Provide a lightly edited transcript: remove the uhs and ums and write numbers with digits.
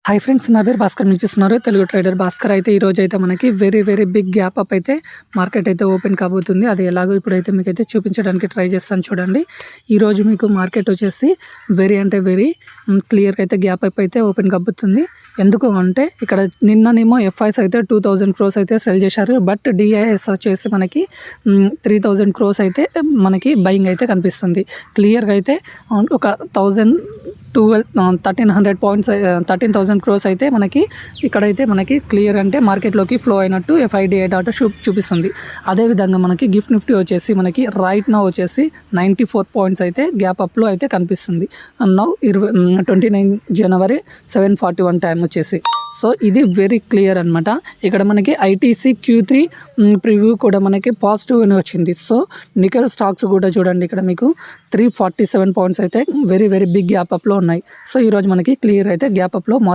Hi friends, నా పేరు భాస్కర్. మీరు చూస్తున్నారు తెలుగు ట్రేడర్ భాస్కర్. అయితే ఈరోజు అయితే మనకి వెరీ బిగ్ గ్యాప్ అప్ అయితే మార్కెట్ అయితే ఓపెన్ కాబోతుంది. అది ఎలాగో ఇప్పుడైతే మీకైతే చూపించడానికి ట్రై చేస్తాను చూడండి. ఈరోజు మీకు మార్కెట్ వచ్చేసి వెరీ క్లియర్గా అయితే గ్యాప్ అప్ అయితే ఓపెన్ కాబోతుంది. ఎందుకు అంటే ఇక్కడ నిన్ననేమో ఎఫ్ఐస్ అయితే 2000 crores అయితే సెల్ చేశారు. బట్ డిఐఎస్ వచ్చేసి మనకి 3000 crores అయితే మనకి బయింగ్ అయితే కనిపిస్తుంది. క్లియర్గా అయితే ఒక 1300 పాయింట్స్ 13,000 crores అయితే మనకి ఇక్కడైతే మనకి క్లియర్ అంటే మార్కెట్లోకి ఫ్లో అయినట్టు FIDI డాటా చూపిస్తుంది. అదేవిధంగా మనకి గిఫ్ట్ నిఫ్టీ వచ్చేసి మనకి రైట్ నౌ వచ్చేసి 94 పాయింట్స్ అయితే గ్యాప్ అప్లో అయితే కనిపిస్తుంది. నౌ 29 జనవరి 7:41 టైం వచ్చేసి. సో ఇది వెరీ క్లియర్ అనమాట. ఇక్కడ మనకి ఐటీసీ Q3 ప్రివ్యూ కూడా మనకి పాజిటివ్గానే వచ్చింది. సో నికెల్ స్టాక్స్ కూడా చూడండి, ఇక్కడ మీకు 347 పాయింట్స్ అయితే వెరీ బిగ్ గ్యాప్ అప్లో ఉన్నాయి. సో ఈరోజు మనకి క్లియర్ అయితే గ్యాప్ అప్లో